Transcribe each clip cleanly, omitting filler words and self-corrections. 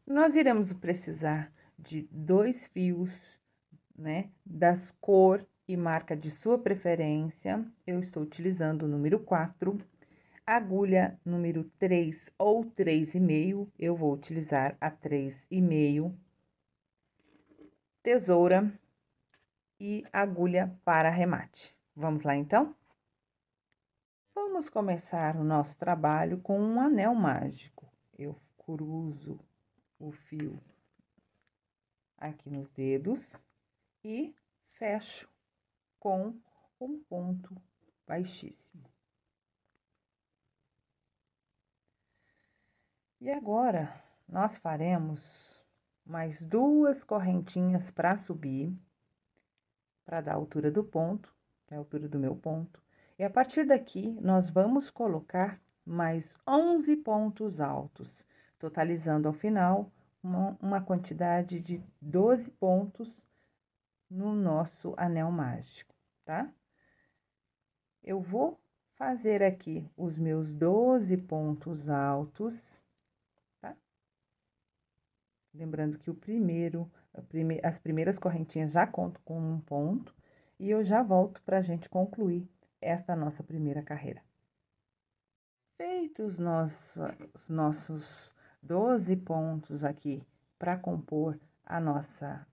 Nós iremos precisar de 2 fios, né, das cor e marca de sua preferência. Eu estou utilizando o número 4, agulha número 3 ou 3,5, eu vou utilizar a 3,5, tesoura e agulha para arremate. Vamos lá, então? Vamos começar o nosso trabalho com um anel mágico. Eu cruzo o fio aqui nos dedos e fecho com um ponto baixíssimo. E agora, nós faremos mais 2 correntinhas para subir, para dar a altura do ponto, que é a altura do meu ponto. E a partir daqui, nós vamos colocar mais 11 pontos altos, totalizando ao final uma quantidade de 12 pontos no nosso anel mágico, tá? Eu vou fazer aqui os meus 12 pontos altos, tá? Lembrando que as primeiras correntinhas já conto com um ponto, e eu já volto para a gente concluir esta nossa primeira carreira. Feitos os nossos 12 pontos aqui para compor a nossa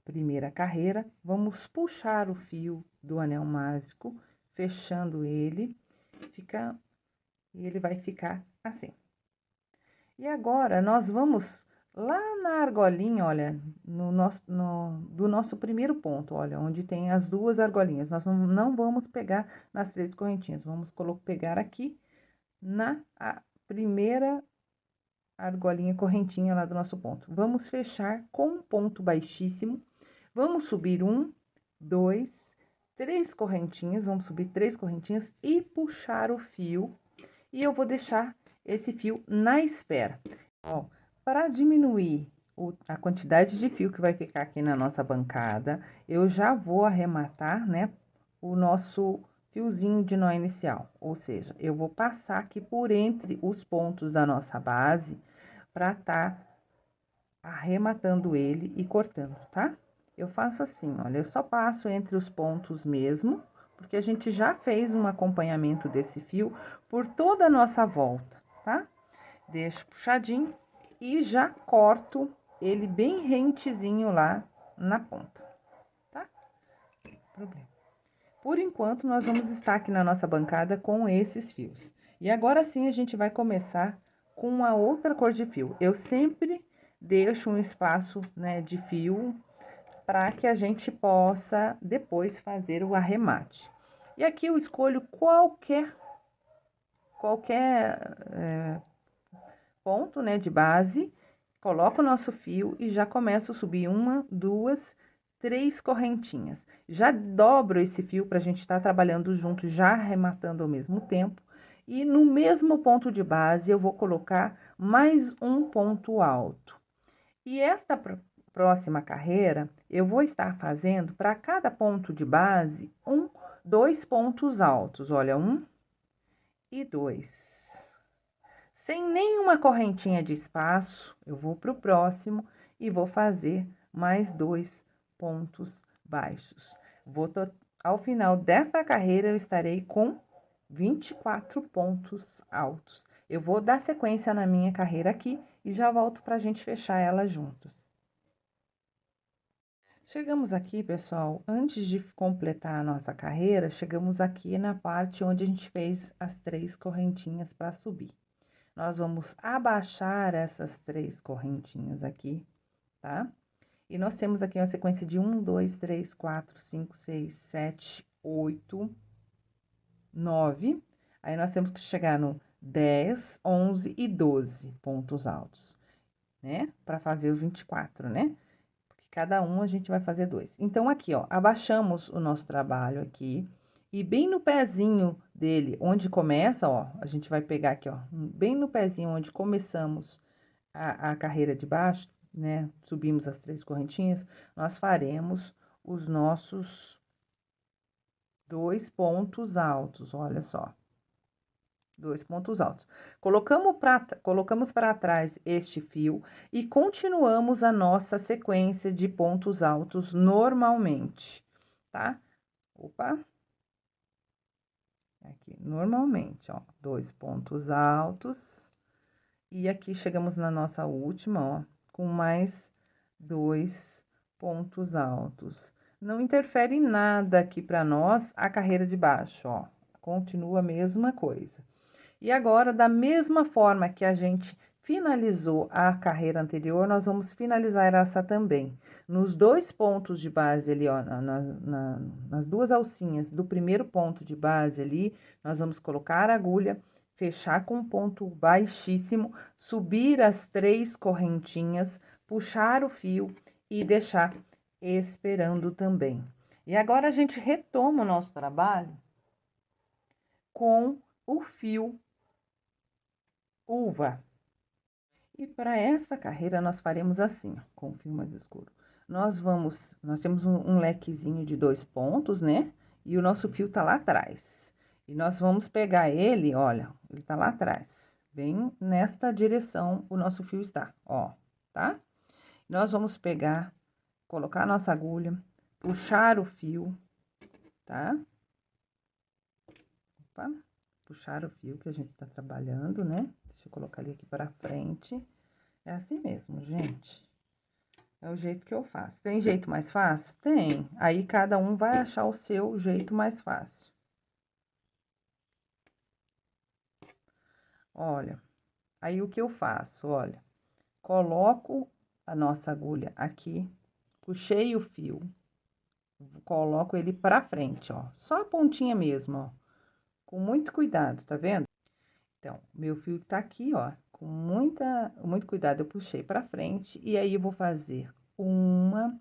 primeira carreira, vamos puxar o fio do anel mágico, fechando ele, e ele vai ficar assim. E agora, nós vamos lá na argolinha, olha, do nosso primeiro ponto, olha, onde tem as 2 argolinhas. Nós não vamos pegar nas 3 correntinhas, vamos pegar aqui na primeira argolinha correntinha lá do nosso ponto. Vamos fechar com um ponto baixíssimo, vamos subir 1, 2, 3 correntinhas, vamos subir 3 correntinhas e puxar o fio, e eu vou deixar esse fio na espera. Ó, para diminuir a quantidade de fio que vai ficar aqui na nossa bancada, eu já vou arrematar, né, o nosso fiozinho de nó inicial, ou seja, eu vou passar aqui por entre os pontos da nossa base para tá arrematando ele e cortando, tá? Eu faço assim, olha, eu só passo entre os pontos mesmo, porque a gente já fez um acompanhamento desse fio por toda a nossa volta, tá? Deixo puxadinho e já corto ele bem rentezinho lá na ponta, tá? Problema. Por enquanto, nós vamos estar aqui na nossa bancada com esses fios. E agora sim, a gente vai começar com a outra cor de fio. Eu sempre deixo um espaço, né, de fio para que a gente possa depois fazer o arremate. E aqui eu escolho qualquer ponto, né, de base, coloco o nosso fio e já começo a subir 1, 2, 3 correntinhas. Já dobro esse fio para a gente estar trabalhando junto, já arrematando ao mesmo tempo. E no mesmo ponto de base, eu vou colocar mais um ponto alto. E esta próxima carreira, eu vou estar fazendo para cada ponto de base, 2 pontos altos. Olha, 1 e 2. Sem nenhuma correntinha de espaço, eu vou para o próximo e vou fazer mais 2 pontos baixos. Ao final desta carreira, eu estarei com 24 pontos altos. Eu vou dar sequência na minha carreira aqui e já volto para a gente fechar ela juntos. Chegamos aqui, pessoal, antes de completar a nossa carreira, chegamos aqui na parte onde a gente fez as 3 correntinhas para subir. Nós vamos abaixar essas 3 correntinhas aqui, tá? E nós temos aqui uma sequência de 1, 2, 3, 4, 5, 6, 7, 8, 9. Aí, nós temos que chegar no 10, 11 e 12 pontos altos, né? Para fazer os 24, né? Porque cada um a gente vai fazer 2. Então, aqui, ó, abaixamos o nosso trabalho aqui. E bem no pezinho dele, onde começa, ó, a gente vai pegar aqui, ó, bem no pezinho onde começamos a carreira de baixo, né? Subimos as 3 correntinhas, nós faremos os nossos 2 pontos altos, olha só. 2 pontos altos. Colocamos para trás este fio e continuamos a nossa sequência de pontos altos normalmente, tá? Opa! Aqui, normalmente, ó, 2 pontos altos. E aqui chegamos na nossa última, ó, com mais 2 pontos altos. Não interfere em nada aqui para nós a carreira de baixo, ó. Continua a mesma coisa. E agora, da mesma forma que a gente finalizou a carreira anterior, nós vamos finalizar essa também. Nos 2 pontos de base ali, ó, nas 2 alcinhas do primeiro ponto de base ali, nós vamos colocar a agulha, fechar com um ponto baixíssimo, subir as 3 correntinhas, puxar o fio e deixar esperando também. E agora, a gente retoma o nosso trabalho com o fio uva. E para essa carreira, nós faremos assim, ó, com o fio mais escuro. Nós temos um lequezinho de 2 pontos, né? E o nosso fio tá lá atrás. E nós vamos pegar ele, olha, ele tá lá atrás. Bem nesta direção o nosso fio está, ó, tá? Nós vamos pegar, colocar a nossa agulha, puxar o fio, tá? Opa, puxar o fio que a gente tá trabalhando, né? Deixa eu colocar ele aqui para frente. É assim mesmo, gente. É o jeito que eu faço. Tem jeito mais fácil? Tem. Aí, cada um vai achar o seu jeito mais fácil. Olha, aí o que eu faço? Olha, coloco a nossa agulha aqui, puxei o fio, coloco ele pra frente, ó. Só a pontinha mesmo, ó. Com muito cuidado, tá vendo? Então, meu fio tá aqui, ó. Com muito cuidado, eu puxei pra frente. E aí, eu vou fazer 1,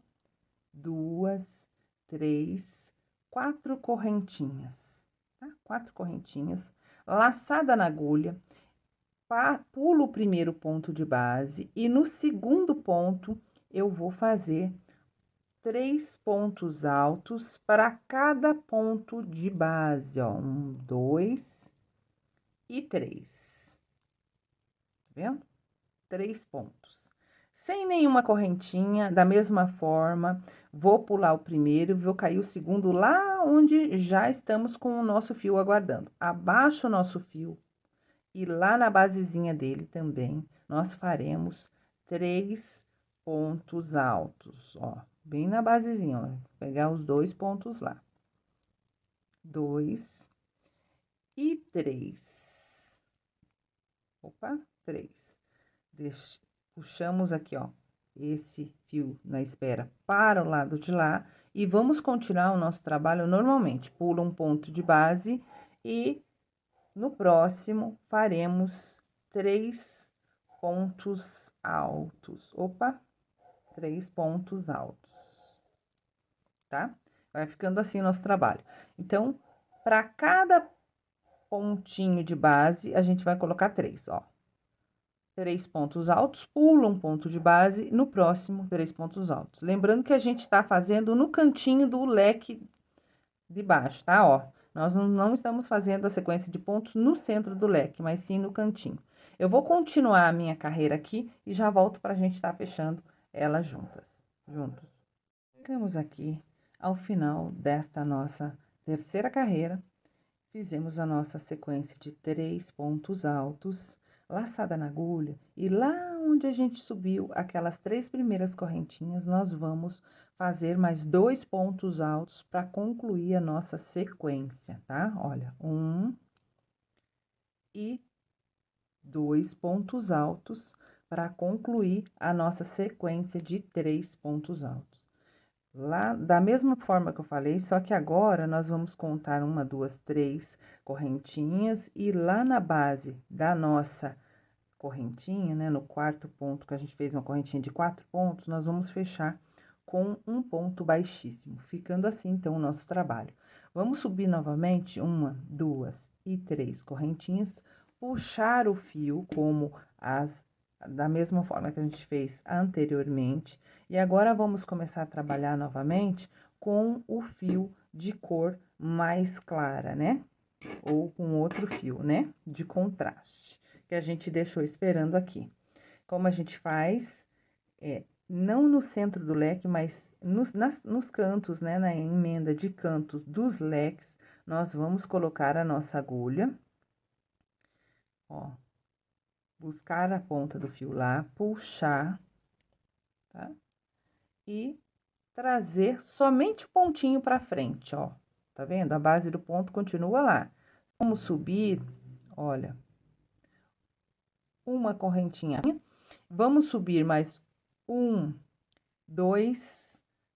2, 3, 4 correntinhas, tá? 4 correntinhas, laçada na agulha, pulo o primeiro ponto de base e no segundo ponto eu vou fazer 3 pontos altos para cada ponto de base, ó, 1, 2 e 3, tá vendo? 3 pontos. Sem nenhuma correntinha, da mesma forma, vou pular o primeiro, vou cair o segundo lá onde já estamos com o nosso fio aguardando. Abaixo o nosso fio e lá na basezinha dele também, nós faremos 3 pontos altos, ó, bem na basezinha, ó, vou pegar os 2 pontos lá. 2 e 3. Opa, 3. Puxamos aqui, ó, esse fio na espera para o lado de lá e vamos continuar o nosso trabalho normalmente. Pula um ponto de base e no próximo faremos 3 pontos altos. Opa, 3 pontos altos, tá? Vai ficando assim o nosso trabalho. Então, para cada pontinho de base, a gente vai colocar 3, ó. 3 pontos altos, pula um ponto de base, no próximo, 3 pontos altos. Lembrando que a gente tá fazendo no cantinho do leque de baixo, tá? Ó, nós não estamos fazendo a sequência de pontos no centro do leque, mas sim no cantinho. Eu vou continuar a minha carreira aqui e já volto pra gente estar fechando ela juntos. Chegamos aqui ao final desta nossa terceira carreira. Fizemos a nossa sequência de 3 pontos altos, laçada na agulha, e lá onde a gente subiu aquelas 3 primeiras correntinhas, nós vamos fazer mais 2 pontos altos para concluir a nossa sequência, tá? Olha, 1 e 2 pontos altos para concluir a nossa sequência de 3 pontos altos. Lá, da mesma forma que eu falei, só que agora nós vamos contar 1, 2, 3 correntinhas e lá na base da nossa correntinha, né, no quarto ponto que a gente fez uma correntinha de 4 pontos, nós vamos fechar com um ponto baixíssimo, ficando assim, então, o nosso trabalho. Vamos subir novamente 1, 2 e 3 correntinhas, puxar o fio como da mesma forma que a gente fez anteriormente. E agora, vamos começar a trabalhar novamente com o fio de cor mais clara, né? ou com outro fio, né? De contraste, que a gente deixou esperando aqui. Como a gente faz, não no centro do leque, mas nos cantos, né? Na emenda de cantos dos leques, nós vamos colocar a nossa agulha, ó. Buscar a ponta do fio lá, puxar, tá? E trazer somente o pontinho pra frente, ó. Tá vendo? A base do ponto continua lá. Vamos subir, olha, uma correntinha. Vamos subir mais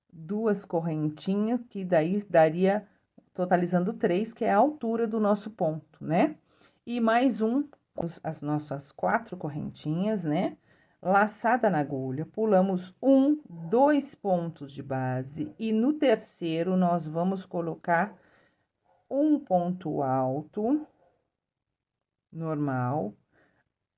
duas correntinhas, que daí daria, totalizando 3, que é a altura do nosso ponto, né? E mais as nossas 4 correntinhas, né? Laçada na agulha, pulamos 2 pontos de base, e no terceiro nós vamos colocar um ponto alto, normal,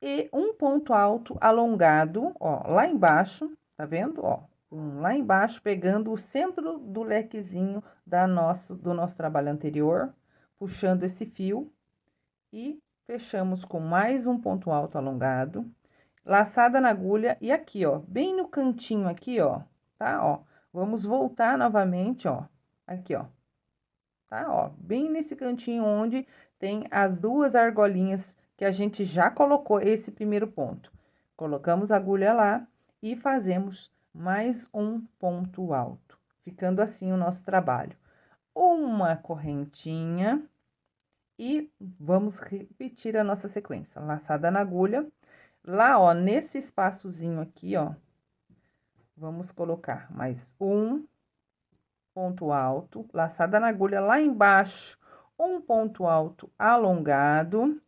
e um ponto alto alongado, ó, lá embaixo, tá vendo? Ó, lá embaixo, pegando o centro do lequezinho do nosso trabalho anterior, puxando esse fio e fechamos com mais um ponto alto alongado, laçada na agulha, e aqui, ó, bem no cantinho aqui, ó, tá? Ó, vamos voltar novamente, ó, aqui, ó, tá? Ó, bem nesse cantinho onde tem as 2 argolinhas que a gente já colocou esse primeiro ponto. Colocamos a agulha lá e fazemos mais um ponto alto, ficando assim o nosso trabalho. Uma correntinha e vamos repetir a nossa sequência. Laçada na agulha, lá, ó, nesse espaçozinho aqui, ó, vamos colocar mais um ponto alto, laçada na agulha, lá embaixo, um ponto alto alongado,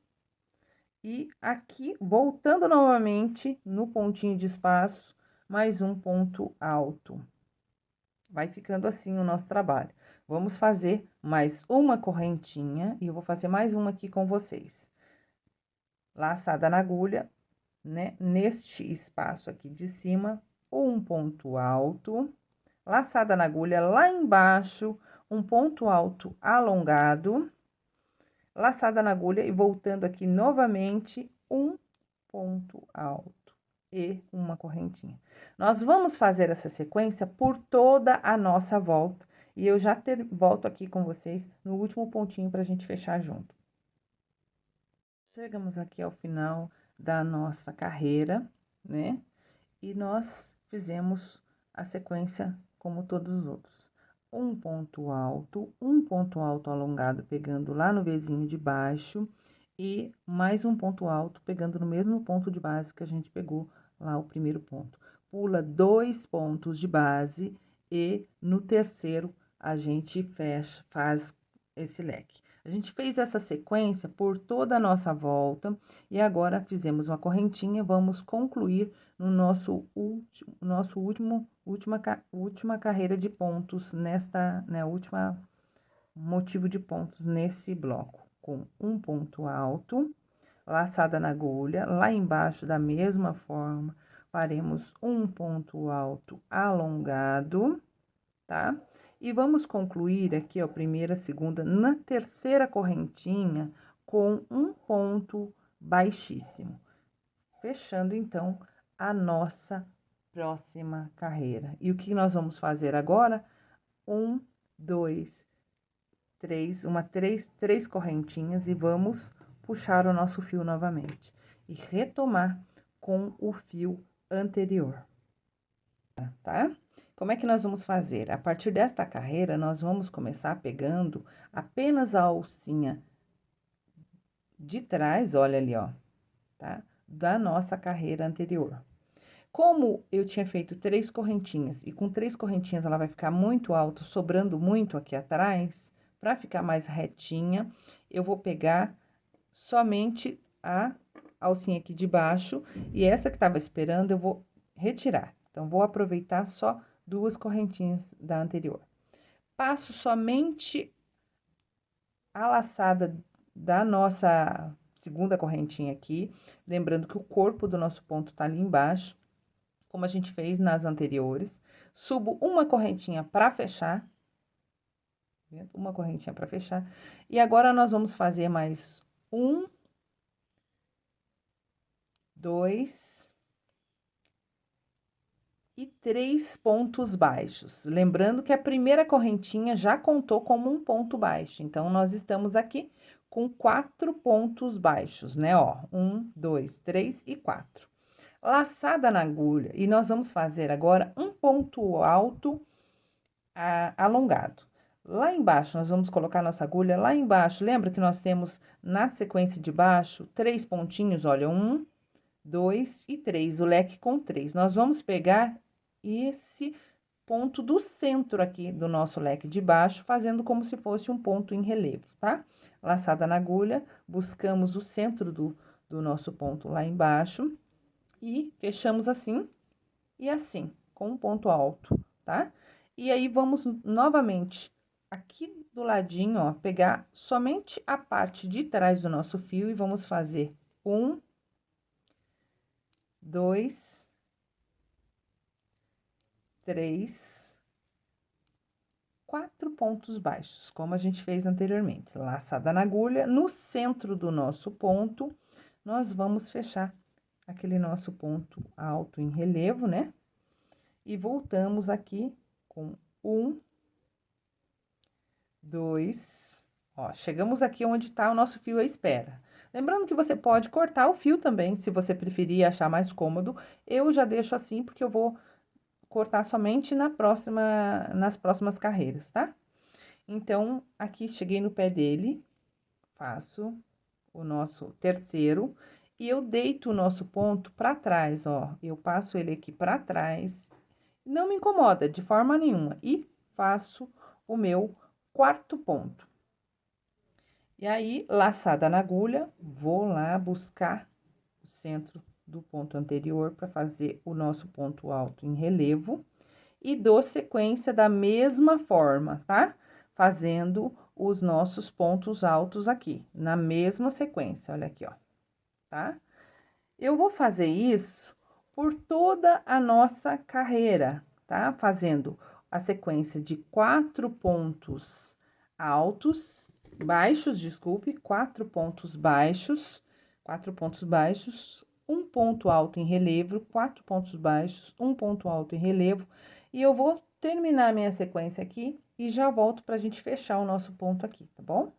e aqui, voltando novamente no pontinho de espaço, mais um ponto alto. Vai ficando assim o nosso trabalho. Vamos fazer mais uma correntinha, e eu vou fazer mais uma aqui com vocês. Laçada na agulha, né? Neste espaço aqui de cima, um ponto alto, laçada na agulha, lá embaixo, um ponto alto alongado, laçada na agulha e voltando aqui novamente, um ponto alto e uma correntinha. Nós vamos fazer essa sequência por toda a nossa volta, e eu já volto aqui com vocês no último pontinho pra gente fechar junto. Chegamos aqui ao final da nossa carreira, né? E nós fizemos a sequência como todos os outros. Um ponto alto alongado, pegando lá no Vzinho de baixo, e mais um ponto alto, pegando no mesmo ponto de base que a gente pegou lá o primeiro ponto. Pula 2 pontos de base, e no terceiro a gente faz esse leque. A gente fez essa sequência por toda a nossa volta, e agora fizemos uma correntinha, vamos concluir no última carreira de pontos nesta, né, última motivo de pontos nesse bloco, com um ponto alto, laçada na agulha, lá embaixo da mesma forma, faremos um ponto alto alongado, tá? E vamos concluir aqui, ó, primeira, segunda, na terceira correntinha, com um ponto baixíssimo. Fechando, então, a nossa próxima carreira. E o que nós vamos fazer agora? 1, 2, 3, três correntinhas, e vamos puxar o nosso fio novamente. E retomar com o fio anterior, tá? Como é que nós vamos fazer? A partir desta carreira, nós vamos começar pegando apenas a alcinha de trás, olha ali, ó, tá? Da nossa carreira anterior. Como eu tinha feito 3 correntinhas, e com 3 correntinhas ela vai ficar muito alto, sobrando muito aqui atrás, para ficar mais retinha, eu vou pegar somente a alcinha aqui de baixo, e essa que tava esperando eu vou retirar. Então, vou aproveitar só 2 correntinhas da anterior. Passo somente a laçada da nossa segunda correntinha aqui, lembrando que o corpo do nosso ponto tá ali embaixo, como a gente fez nas anteriores. Subo uma correntinha para fechar, Uma correntinha para fechar. E agora, nós vamos fazer mais 1, 2 e 3 pontos baixos. Lembrando que a primeira correntinha já contou como um ponto baixo. Então, nós estamos aqui com 4 pontos baixos, né? Ó, 1, 2, 3 e 4. Laçada na agulha. E nós vamos fazer agora um ponto alto alongado. Lá embaixo, nós vamos colocar nossa agulha lá embaixo. Lembra que nós temos na sequência de baixo 3 pontinhos? Olha, 1, 2 e 3, o leque com 3. Nós vamos pegar esse ponto do centro aqui do nosso leque de baixo, fazendo como se fosse um ponto em relevo, tá? Laçada na agulha, buscamos o centro do nosso ponto lá embaixo e fechamos assim e assim, com um ponto alto, tá? E aí, vamos novamente aqui do ladinho, ó, pegar somente a parte de trás do nosso fio e vamos fazer 1, 2, 3, 4 pontos baixos, como a gente fez anteriormente. Laçada na agulha, no centro do nosso ponto, nós vamos fechar aquele nosso ponto alto em relevo, né? E voltamos aqui com 1, 2, ó, chegamos aqui onde tá o nosso fio à espera. Lembrando que você pode cortar o fio também, se você preferir achar mais cômodo. Eu já deixo assim, porque eu vou cortar somente nas próximas carreiras, tá? Então, aqui cheguei no pé dele, faço o nosso terceiro e eu deito o nosso ponto para trás, ó. Eu passo ele aqui para trás, não me incomoda de forma nenhuma, e faço o meu quarto ponto. E aí, laçada na agulha, vou lá buscar o centro do ponto anterior para fazer o nosso ponto alto em relevo e dou sequência da mesma forma, tá? Fazendo os nossos pontos altos aqui, na mesma sequência, olha aqui, ó, tá? Eu vou fazer isso por toda a nossa carreira, tá? Fazendo a sequência de 4 pontos altos, baixos, desculpe, 4 pontos baixos, um ponto alto em relevo, 4 pontos baixos, um ponto alto em relevo, e eu vou terminar a minha sequência aqui e já volto pra gente fechar o nosso ponto aqui, tá bom?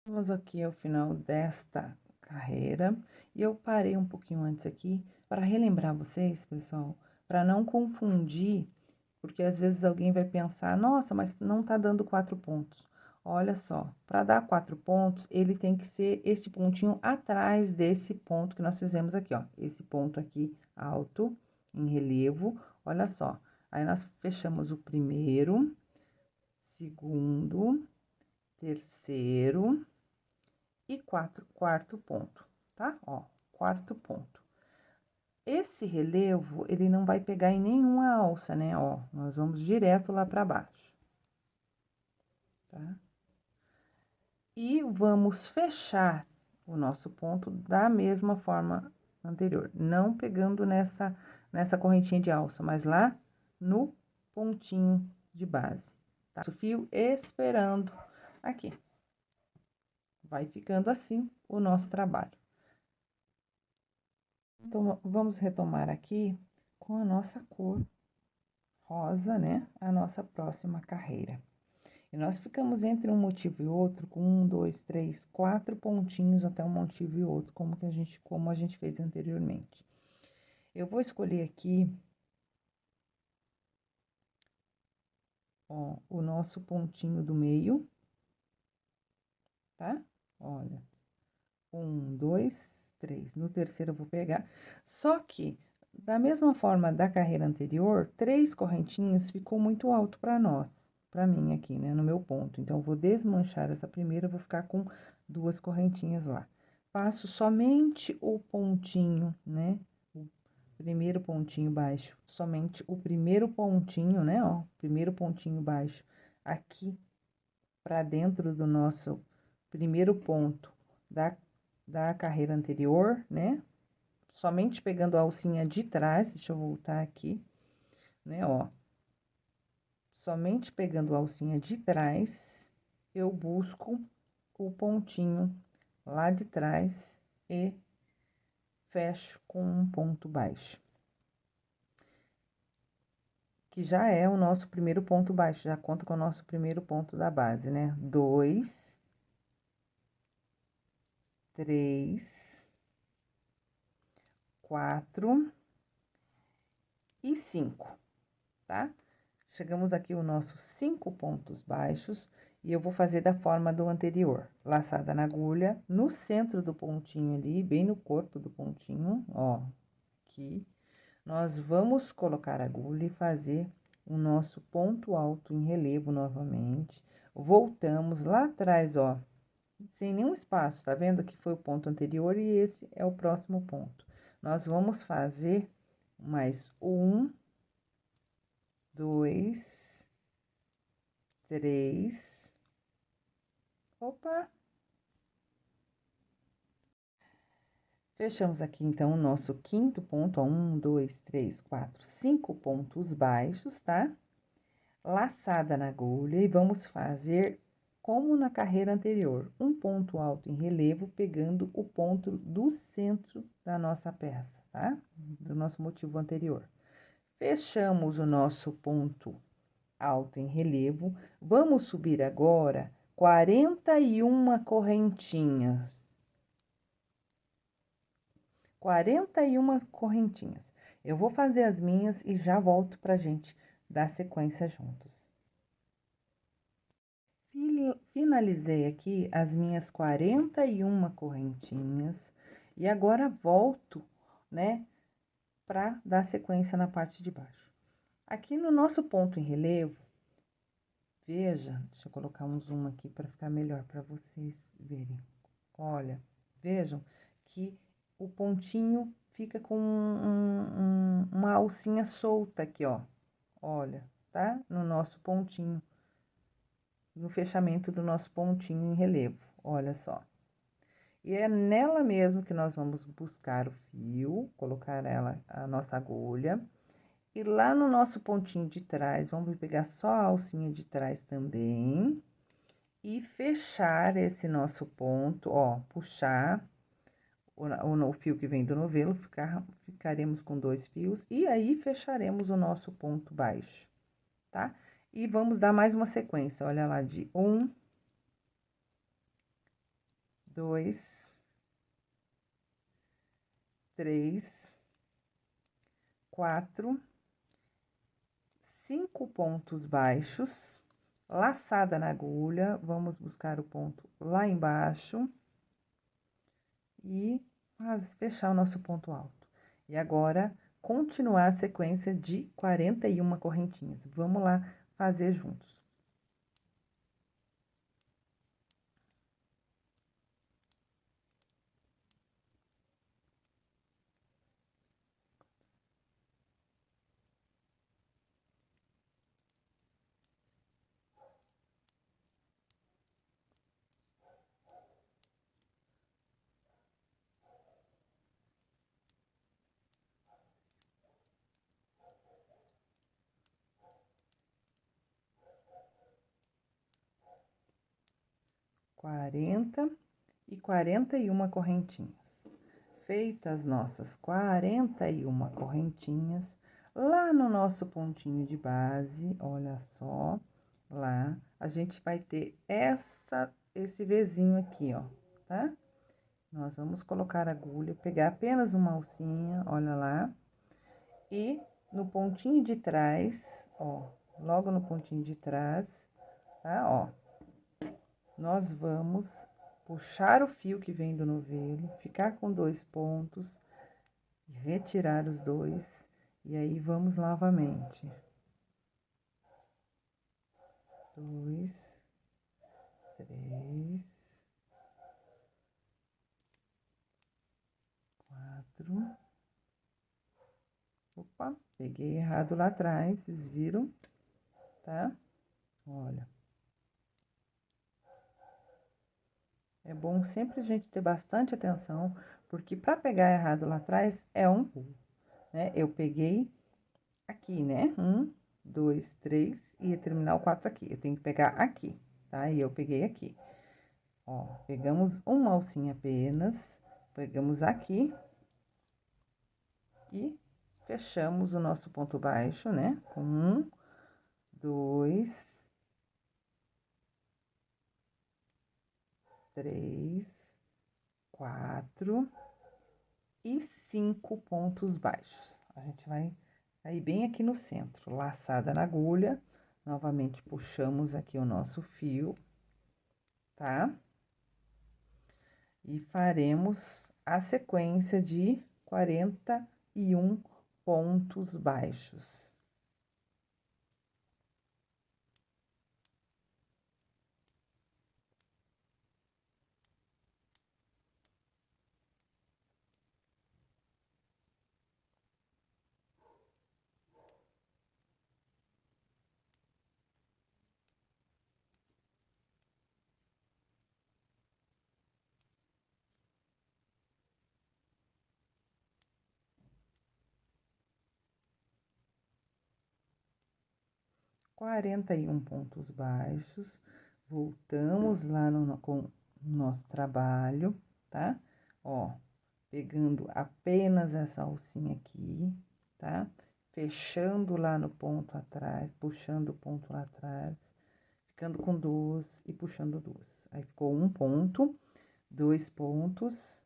Vamos aqui ao final desta carreira, e eu parei um pouquinho antes aqui para relembrar vocês, pessoal, para não confundir, porque às vezes alguém vai pensar, nossa, mas não tá dando 4 pontos. Olha só, para dar 4 pontos, ele tem que ser esse pontinho atrás desse ponto que nós fizemos aqui, ó. Esse ponto aqui alto, em relevo, olha só. Aí, nós fechamos o primeiro, segundo, terceiro e quarto ponto, tá? Ó, quarto ponto. Esse relevo, ele não vai pegar em nenhuma alça, né? Ó, nós vamos direto lá pra baixo, tá? E vamos fechar o nosso ponto da mesma forma anterior, não pegando nessa correntinha de alça, mas lá no pontinho de base, tá? O fio esperando aqui. Vai ficando assim o nosso trabalho. Então, vamos retomar aqui com a nossa cor rosa, né? A nossa próxima carreira. E nós ficamos entre um motivo e outro com 1, 2, 3, 4 pontinhos até um motivo e outro, como a gente fez anteriormente. Eu vou escolher aqui, ó, o nosso pontinho do meio, tá? Olha, 1, 2, 3. No terceiro eu vou pegar, só que da mesma forma da carreira anterior, 3 correntinhas ficou muito alto para nós, para mim aqui, né, no meu ponto. Então, eu vou desmanchar essa primeira, vou ficar com 2 correntinhas lá. Passo somente o pontinho, né, o primeiro pontinho baixo, somente o primeiro pontinho, né, ó, primeiro pontinho baixo aqui para dentro do nosso primeiro ponto da carreira anterior, né? Somente pegando a alcinha de trás, deixa eu voltar aqui, né, ó. somente pegando a alcinha de trás, eu busco o pontinho lá de trás e fecho com um ponto baixo. Que já é o nosso primeiro ponto baixo, já conta com o nosso primeiro ponto da base, né? 2, 3, 4 e 5, tá? Chegamos aqui os nossos 5 pontos baixos e eu vou fazer da forma do anterior. Laçada na agulha, no centro do pontinho ali, bem no corpo do pontinho, ó, aqui. Nós vamos colocar a agulha e fazer o nosso ponto alto em relevo novamente. Voltamos lá atrás, ó, sem nenhum espaço, tá vendo? Que foi o ponto anterior e esse é o próximo ponto. Nós vamos fazer mais 1, 2, 3. Opa! Fechamos aqui, então, o nosso quinto ponto, ó, 1, 2, 3, 4, 5 pontos baixos, tá? Laçada na agulha e vamos fazer como na carreira anterior, um ponto alto em relevo, pegando o ponto do centro da nossa peça, tá? Do nosso motivo anterior. Fechamos o nosso ponto alto em relevo, vamos subir agora 41 correntinhas. 41 correntinhas. Eu vou fazer as minhas e já volto pra gente dar sequência juntos. Finalizei aqui as minhas 41 correntinhas e agora volto, né, pra dar sequência na parte de baixo. Aqui no nosso ponto em relevo, veja, deixa eu colocar um zoom aqui para ficar melhor para vocês verem. Olha, vejam que o pontinho fica com uma alcinha solta aqui, ó. Olha, tá? No nosso pontinho, no fechamento do nosso pontinho em relevo, olha só. E é nela mesmo que nós vamos buscar o fio, colocar ela, a nossa agulha. E lá no nosso pontinho de trás, vamos pegar só a alcinha de trás também. E fechar esse nosso ponto, ó, puxar o fio que vem do novelo, ficaremos com 2 fios, e aí fecharemos o nosso ponto baixo, tá? E vamos dar mais uma sequência, olha lá, de 1, 2, 3, 4, 5 pontos baixos, laçada na agulha, vamos buscar o ponto lá embaixo e fechar o nosso ponto alto. E agora, continuar a sequência de 41 correntinhas. Vamos lá fazer juntos. Quarenta e 41 correntinhas. Feitas nossas 41 correntinhas, lá no nosso pontinho de base, olha só, lá, a gente vai ter esse Vzinho aqui, ó, tá? Nós vamos colocar a agulha, pegar apenas uma alcinha, olha lá, e no pontinho de trás, ó, logo no pontinho de trás, tá? Ó, nós vamos puxar o fio que vem do novelo, ficar com 2 pontos, retirar os 2, e aí vamos novamente. 2, 3, 4. Opa, peguei errado lá atrás, vocês viram, tá? Olha. É bom sempre a gente ter bastante atenção, porque para pegar errado lá atrás é um pulo, né? Eu peguei aqui, né? 2, 3, e ia terminar o 4 aqui. Eu tenho que pegar aqui, tá? E eu peguei aqui. Ó, pegamos uma alcinha apenas, pegamos aqui e fechamos o nosso ponto baixo, né? Com 1, 2, 3, 4 e 5 pontos baixos. A gente vai aí bem aqui no centro, laçada na agulha. Novamente, puxamos aqui o nosso fio, tá? E faremos a sequência de 41 pontos baixos. 41 pontos baixos, voltamos lá com o nosso trabalho, tá? Ó, pegando apenas essa alcinha aqui, tá? Fechando lá no ponto atrás, puxando o ponto lá atrás, ficando com 2 e puxando 2. Aí, ficou 1 ponto, 2 pontos,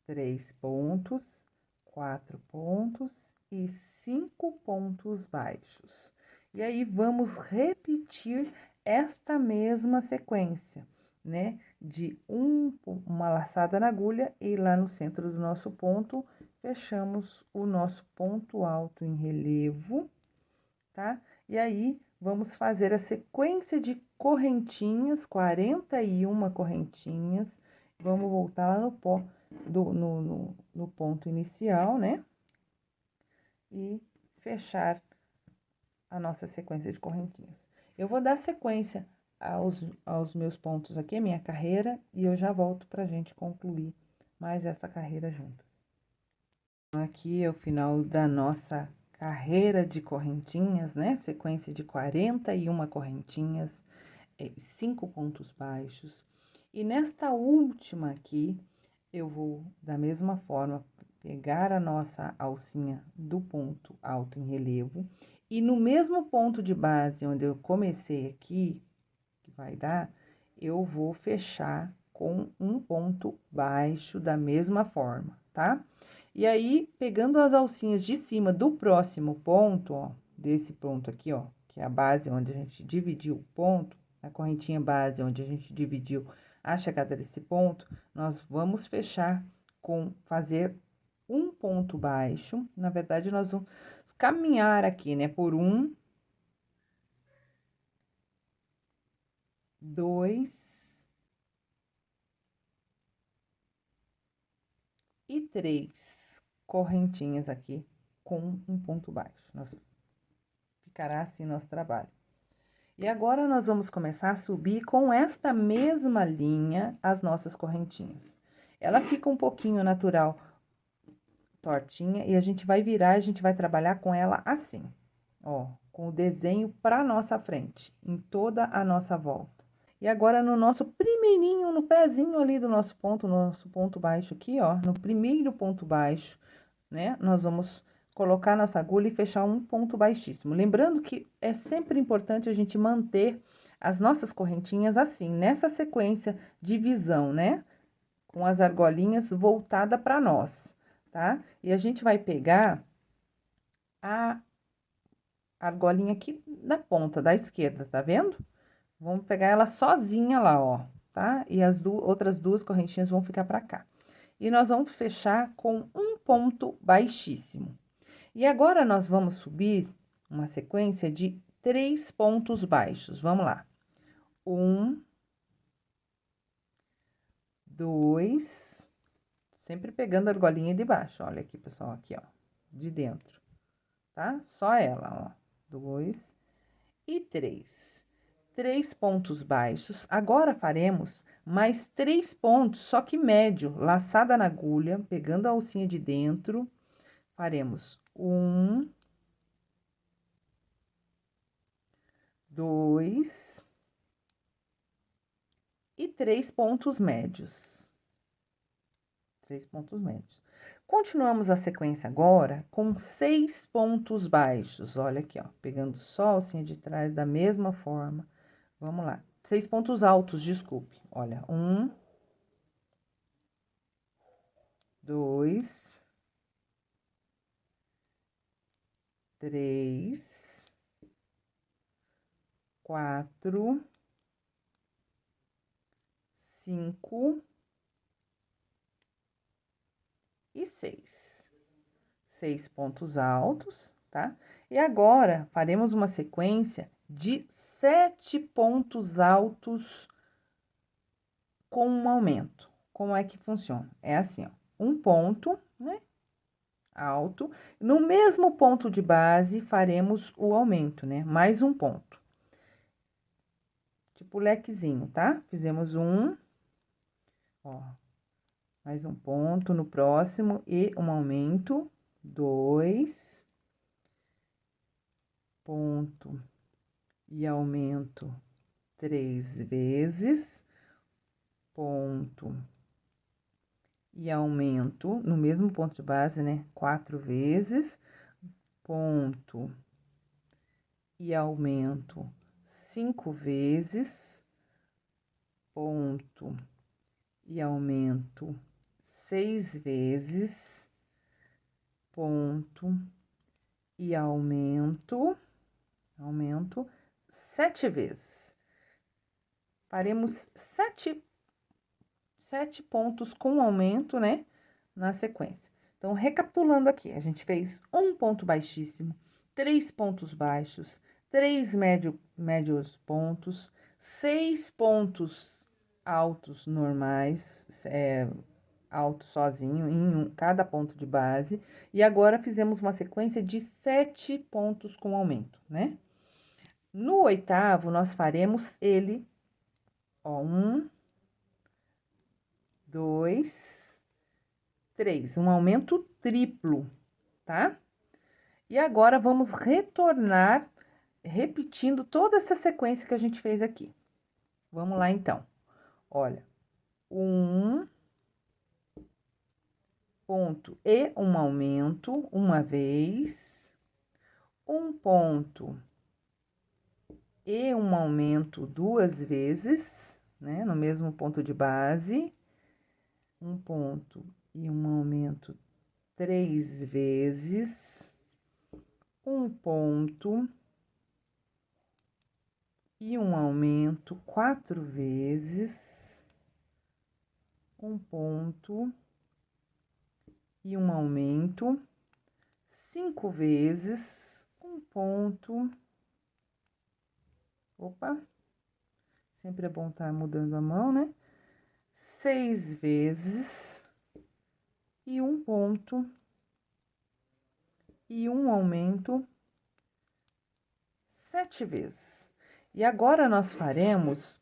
3 pontos, 4 pontos e 5 pontos baixos. E aí, vamos repetir esta mesma sequência, né? De uma laçada na agulha e lá no centro do nosso ponto, fechamos o nosso ponto alto em relevo, tá? E aí, vamos fazer a sequência de correntinhas, 41 correntinhas. Vamos voltar lá no pó, no ponto inicial, né? E fechar a nossa sequência de correntinhas. Eu vou dar sequência aos meus pontos aqui, a minha carreira, e eu já volto pra gente concluir mais essa carreira juntas. Aqui é o final da nossa carreira de correntinhas, né? Sequência de 41 correntinhas, 5 pontos baixos. E nesta última aqui, eu vou, da mesma forma, pegar a nossa alcinha do ponto alto em relevo. E no mesmo ponto de base onde eu comecei aqui, que vai dar, eu vou fechar com um ponto baixo da mesma forma, tá? E aí, pegando as alcinhas de cima do próximo ponto, ó, desse ponto aqui, ó, que é a base onde a gente dividiu o ponto, a correntinha base onde a gente dividiu a chegada desse ponto, nós vamos fechar com fazer um ponto baixo. Na verdade, nós vamos caminhar aqui, né, por 1, 2 e 3 correntinhas aqui com um ponto baixo. Ficará assim nosso trabalho. E agora, nós vamos começar a subir com esta mesma linha as nossas correntinhas. Ela fica um pouquinho natural, tortinha, e a gente vai virar, a gente vai trabalhar com ela assim, ó, com o desenho pra nossa frente, em toda a nossa volta. E agora, no nosso primeirinho, no pezinho ali do nosso ponto baixo aqui, ó, no primeiro ponto baixo, né, nós vamos colocar nossa agulha e fechar um ponto baixíssimo. Lembrando que é sempre importante a gente manter as nossas correntinhas assim, nessa sequência de visão, né? Com as argolinhas voltada para nós, tá? E a gente vai pegar a argolinha aqui na ponta da esquerda, tá vendo? Vamos pegar ela sozinha lá, ó, tá? E as outras duas correntinhas vão ficar para cá. E nós vamos fechar com um ponto baixíssimo. E agora, nós vamos subir uma sequência de 3 pontos baixos. Vamos lá. 1, 2, sempre pegando a argolinha de baixo. Olha aqui, pessoal, aqui, ó, de dentro, tá? Só ela, ó. 2 e 3. 3 pontos baixos. Agora, faremos mais 3 pontos, só que médio, laçada na agulha, pegando a alcinha de dentro. Faremos 1, 2 e 3 pontos médios. 3 pontos médios. Continuamos a sequência agora com 6 pontos baixos. Olha aqui, ó, pegando só a alcinha de trás da mesma forma. Vamos lá. 6 pontos altos, desculpe. Olha, 1, 2, 3, 4, 5 e 6. 6 pontos altos, tá? E agora, faremos uma sequência de 7 pontos altos com um aumento. Como é que funciona? É assim, ó, um ponto, né, alto. No mesmo ponto de base, faremos o aumento, né? Mais um ponto. Tipo lequezinho, tá? Fizemos um, ó, mais um ponto no próximo e um aumento, 2 ponto e aumento 3 vezes, ponto e aumento no mesmo ponto de base, né? 4 vezes, ponto e aumento 5 vezes, ponto e aumento 6 vezes, ponto e aumento 7 vezes. Faremos 7 pontos com aumento, né, na sequência. Então, recapitulando aqui, a gente fez um ponto baixíssimo, 3 pontos baixos, 3 médios pontos, 6 pontos altos normais, alto sozinho em cada ponto de base. E agora fizemos uma sequência de 7 pontos com aumento, né? No oitavo, nós faremos ele, ó, 1, 2, 3, um aumento triplo, tá? E agora, vamos retornar repetindo toda essa sequência que a gente fez aqui. Vamos lá, então. Olha, 1 ponto e um aumento uma vez, um ponto e um aumento 2 vezes, né? No mesmo ponto de base, um ponto e um aumento 3 vezes, um ponto e um aumento 4 vezes, um ponto e um aumento 5 vezes, um ponto. Opa, sempre é bom estar mudando a mão, né? 6 vezes e um ponto e um aumento 7 vezes. E agora nós faremos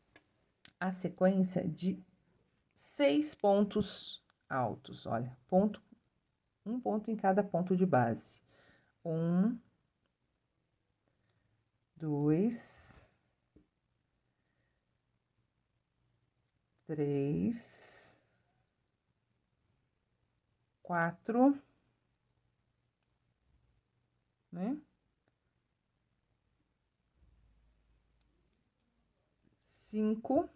a sequência de 6 pontos altos. Olha, um ponto em cada ponto de base. 1, 2, 3, 4, né? 5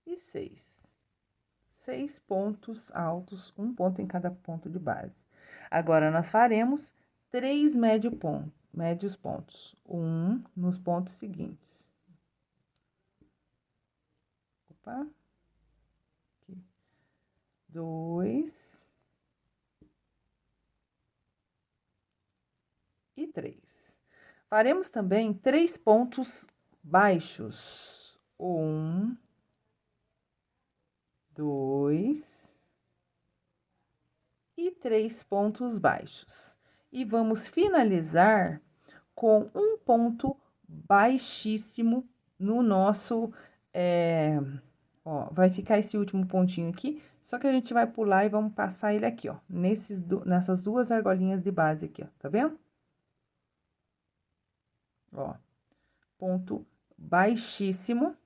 e 6. 6 pontos altos, um ponto em cada ponto de base. Agora, nós faremos 3 médios pontos, um nos pontos seguintes. Opa. Aqui. 2 e 3. Faremos também 3 pontos baixos. 1, 2 e 3 pontos baixos. E vamos finalizar com um ponto baixíssimo no nosso, ó, vai ficar esse último pontinho aqui, só que a gente vai pular e vamos passar ele aqui, ó, nessas duas argolinhas de base aqui, ó, tá vendo? ó, ponto baixíssimo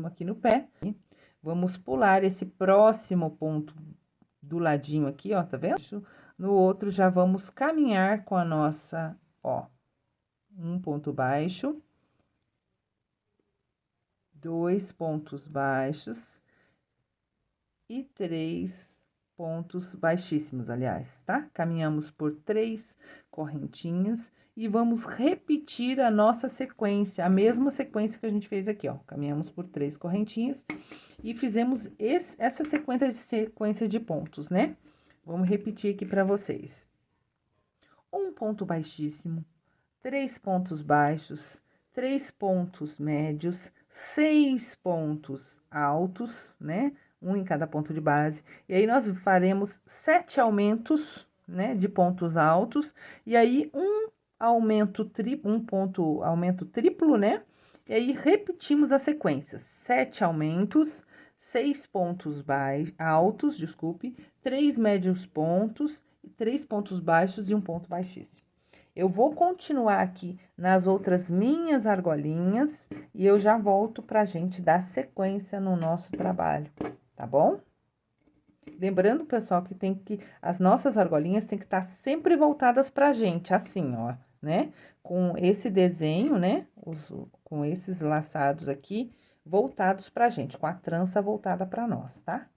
aqui no pé. Vamos pular esse próximo ponto do ladinho aqui, ó, tá vendo? No outro, já vamos caminhar com a nossa, ó, um ponto baixo, 2 pontos baixos e 3 pontos baixíssimos, aliás, tá? Caminhamos por 3 correntinhas e vamos repetir a nossa sequência, a mesma sequência que a gente fez aqui, ó. Caminhamos por 3 correntinhas e fizemos essa sequência de pontos, né? Vamos repetir aqui para vocês. Um ponto baixíssimo, 3 pontos baixos, 3 pontos médios, 6 pontos altos, né? Um em cada ponto de base. E aí, nós faremos 7 aumentos, né? De pontos altos. E aí, aumento triplo, né? E aí, repetimos a sequência. 7 aumentos, 6 pontos altos, desculpe, 3 médios pontos, 3 pontos baixos e um ponto baixíssimo. Eu vou continuar aqui nas outras minhas argolinhas e eu já volto pra gente dar sequência no nosso trabalho, tá bom? Lembrando, pessoal, que as nossas argolinhas tem que estar sempre voltadas pra gente, assim, ó, né? Com esse desenho, né? Com esses laçados aqui voltados pra gente, com a trança voltada pra nós, tá?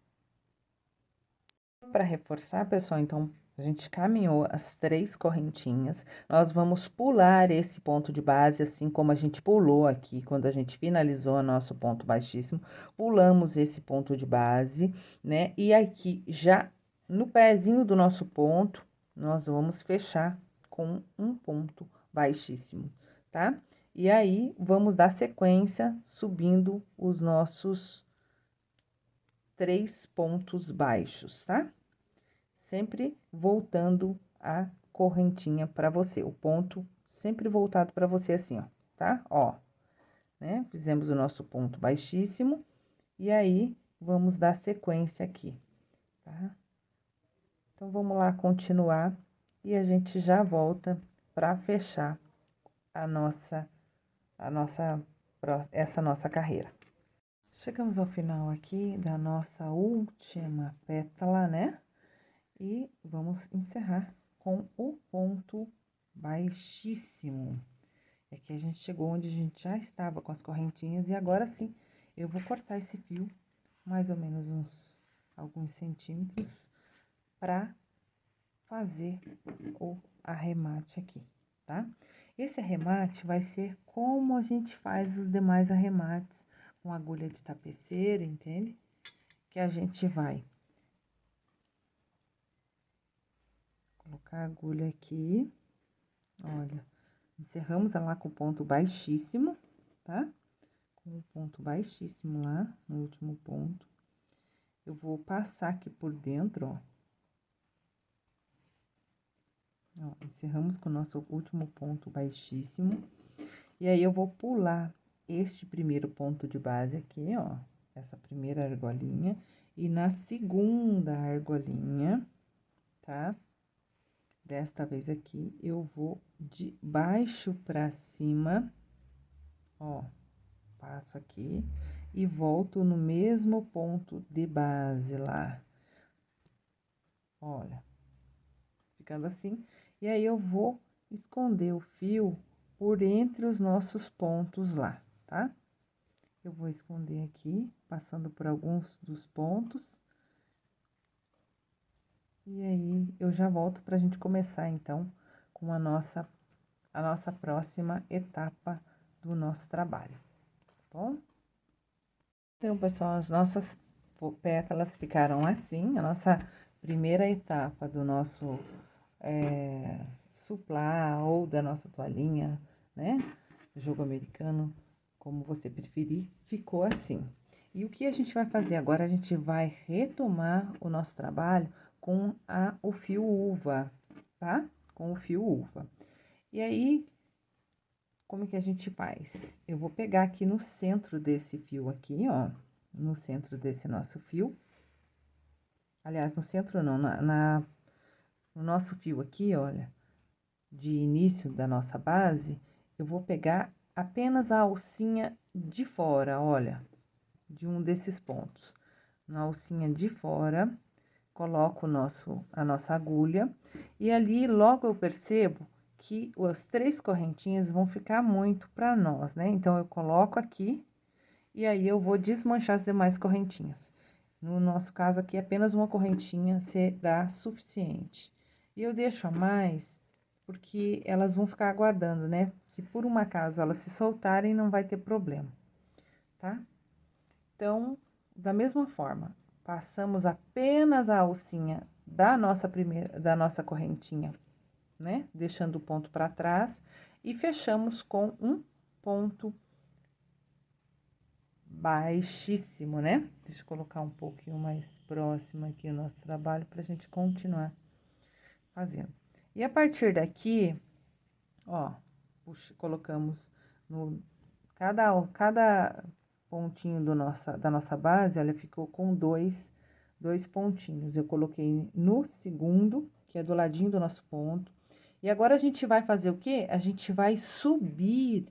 Para reforçar, pessoal, então, a gente caminhou as 3 correntinhas, nós vamos pular esse ponto de base, assim como a gente pulou aqui, quando a gente finalizou o nosso ponto baixíssimo, pulamos esse ponto de base, né? E aqui, já no pezinho do nosso ponto, nós vamos fechar com um ponto baixíssimo, tá? E aí, vamos dar sequência, subindo os nossos 3 pontos baixos, tá? Sempre voltando a correntinha para você, o ponto sempre voltado para você assim, ó, tá? Ó, né? Fizemos o nosso ponto baixíssimo e aí vamos dar sequência aqui, tá? Então, vamos lá continuar e a gente já volta para fechar essa nossa carreira. Chegamos ao final aqui da nossa última pétala, né? E vamos encerrar com o ponto baixíssimo. É que a gente chegou onde a gente já estava com as correntinhas e agora sim, eu vou cortar esse fio mais ou menos alguns centímetros para fazer o arremate aqui, tá? Esse arremate vai ser como a gente faz os demais arremates com agulha de tapeceira, entende? Que a gente vai colocar a agulha aqui, olha, encerramos ela com ponto baixíssimo, tá? Com o ponto baixíssimo lá, no último ponto. Eu vou passar aqui por dentro, ó. Ó, encerramos com o nosso último ponto baixíssimo. E aí, eu vou pular este primeiro ponto de base aqui, ó, essa primeira argolinha. E na segunda argolinha, tá? Desta vez aqui, eu vou de baixo pra cima, ó, passo aqui e volto no mesmo ponto de base lá. Olha, ficando assim. E aí, eu vou esconder o fio por entre os nossos pontos lá, tá? Eu vou esconder aqui, passando por alguns dos pontos. E aí, eu já volto pra gente começar, então, com a nossa próxima etapa do nosso trabalho, tá bom? Então, pessoal, as nossas pétalas ficaram assim, a nossa primeira etapa do nosso suplá ou da nossa toalhinha, né? Jogo americano, como você preferir, ficou assim. E o que a gente vai fazer agora? A gente vai retomar o nosso trabalho com o fio uva, tá? Com o fio uva. E aí, como que a gente faz? Eu vou pegar aqui no centro desse fio aqui, ó, no centro desse nosso fio. Aliás, no centro não, no nosso fio aqui, olha, de início da nossa base, eu vou pegar apenas a alcinha de fora, olha, de um desses pontos. Na alcinha de fora, coloco a nossa agulha, e ali logo eu percebo que as 3 correntinhas vão ficar muito para nós, né? Então, eu coloco aqui, e aí eu vou desmanchar as demais correntinhas. No nosso caso aqui, apenas uma correntinha será suficiente. E eu deixo a mais, porque elas vão ficar aguardando, né? Se por um acaso elas se soltarem, não vai ter problema, tá? Então, da mesma forma, passamos apenas a alcinha da nossa correntinha, né? Deixando o ponto para trás e fechamos com um ponto baixíssimo, né? Deixa eu colocar um pouquinho mais próximo aqui o nosso trabalho para a gente continuar fazendo. E a partir daqui, ó, colocamos no cada pontinho da nossa base, olha, ficou com dois pontinhos. Eu coloquei no segundo, que é do ladinho do nosso ponto. E agora a gente vai fazer o quê? A gente vai subir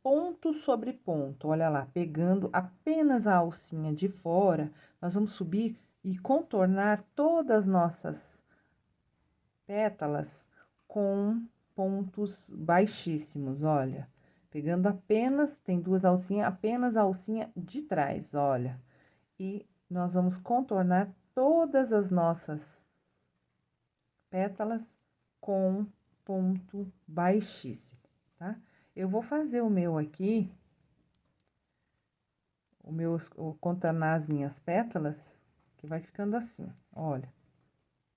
ponto sobre ponto, olha lá, pegando apenas a alcinha de fora, nós vamos subir e contornar todas as nossas pétalas com pontos baixíssimos, olha. Pegando apenas, tem 2 alcinhas, apenas a alcinha de trás, olha. E nós vamos contornar todas as nossas pétalas com ponto baixíssimo, tá? Eu vou fazer o meu aqui, contornar as minhas pétalas, que vai ficando assim, olha,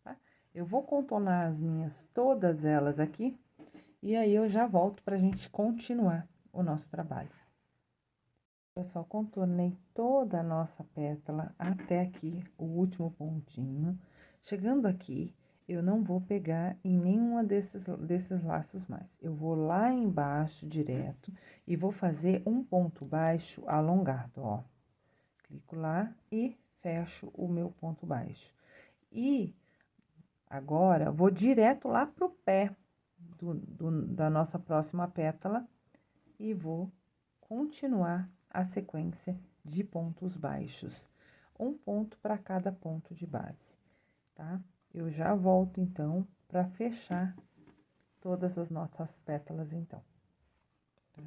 tá? Eu vou contornar as minhas, todas elas aqui, e aí eu já volto pra gente continuar o nosso trabalho. Pessoal, contornei toda a nossa pétala até aqui, o último pontinho. Chegando aqui, eu não vou pegar em nenhuma desses laços mais. Eu vou lá embaixo direto e vou fazer um ponto baixo alongado, ó. Clico lá e fecho o meu ponto baixo. E agora, vou direto lá pro pé da nossa próxima pétala e vou continuar a sequência de pontos baixos. Um ponto para cada ponto de base, tá? Eu já volto, então, para fechar todas as nossas pétalas, então. Tá?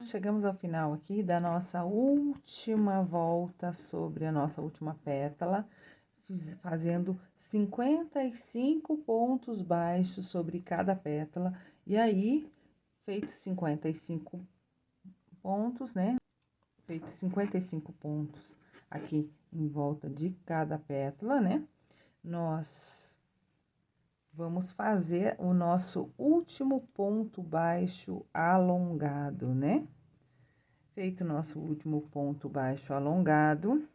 Chegamos ao final aqui da nossa última volta sobre a nossa última pétala, fazendo 55 pontos baixos sobre cada pétala, e aí, feitos 55 pontos, né? Feitos 55 pontos aqui em volta de cada pétala, né? Nós vamos fazer o nosso último ponto baixo alongado, né? Feito o nosso último ponto baixo alongado,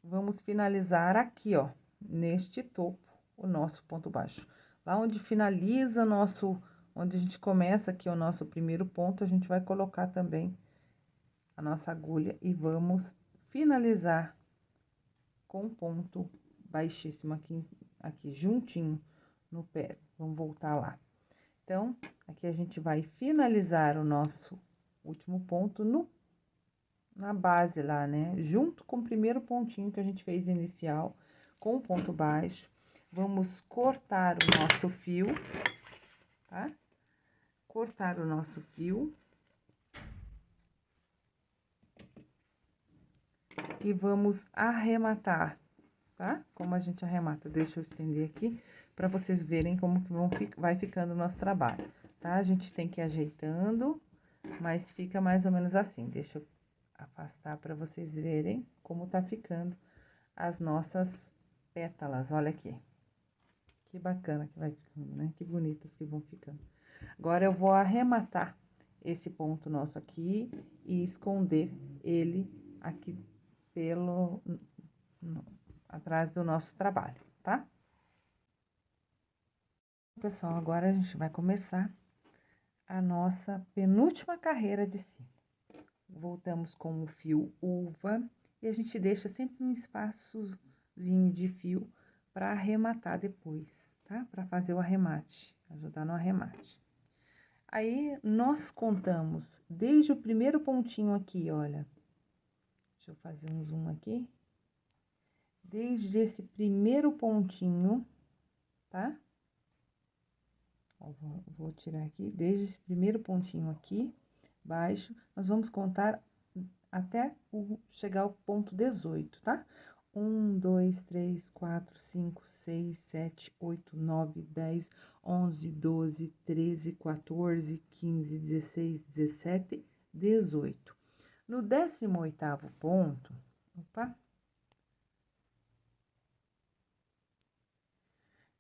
vamos finalizar aqui, ó, neste topo, o nosso ponto baixo. Lá onde finaliza o nosso, onde a gente começa aqui o nosso primeiro ponto, a gente vai colocar também a nossa agulha e vamos finalizar com um ponto baixíssimo aqui juntinho no pé. Vamos voltar lá. Então, aqui a gente vai finalizar o nosso último ponto na base lá, né? Junto com o primeiro pontinho que a gente fez inicial, com o ponto baixo. Vamos cortar o nosso fio, tá? Cortar o nosso fio. E vamos arrematar, tá? Como a gente arremata, deixa eu estender aqui, para vocês verem como que vai ficando o nosso trabalho, tá? A gente tem que ir ajeitando, mas fica mais ou menos assim. Deixa eu afastar para vocês verem como tá ficando as nossas pétalas, olha aqui. Que bacana que vai ficando, né? Que bonitas que vão ficando. Agora, eu vou arrematar esse ponto nosso aqui e esconder ele aqui atrás do nosso trabalho, tá? Pessoal, agora a gente vai começar a nossa penúltima carreira de cima. Voltamos com o fio uva e a gente deixa sempre um espaçozinho de fio para arrematar depois, tá? Para fazer o arremate, ajudar no arremate. Aí, nós contamos desde o primeiro pontinho aqui, olha. Deixa eu fazer um zoom aqui. Desde esse primeiro pontinho, tá? Ó, vou tirar aqui, desde esse primeiro pontinho aqui, baixo, nós vamos contar até chegar ao ponto 18, tá? 1, 2, 3, 4, 5, 6, 7, 8, 9, 10, 11, 12, 13, 14, 15, 16, 17, 18. No 18º ponto, opa,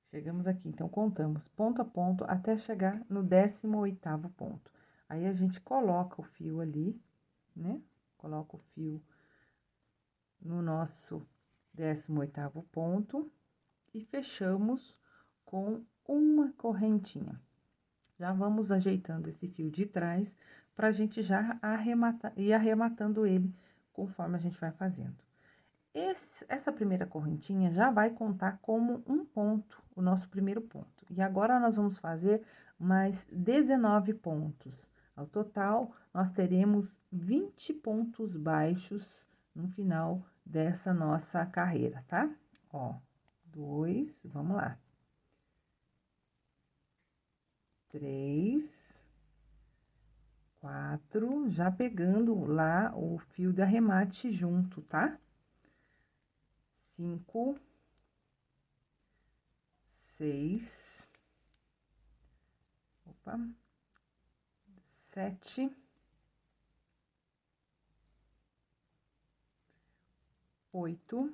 chegamos aqui, então, contamos ponto a ponto até chegar no 18º ponto. Aí, a gente coloca o fio ali, né? Coloca o fio no nosso 18º ponto e fechamos com uma correntinha. Já vamos ajeitando esse fio de trás pra gente já ir arrematando ele conforme a gente vai fazendo. Essa primeira correntinha já vai contar como um ponto, o nosso primeiro ponto. E agora, nós vamos fazer mais 19 pontos. Ao total, nós teremos 20 pontos baixos no final dessa nossa carreira, tá? Ó, 2, vamos lá. 3, 4, já pegando lá o fio de arremate junto, tá? 5, 6, opa, 7, 8,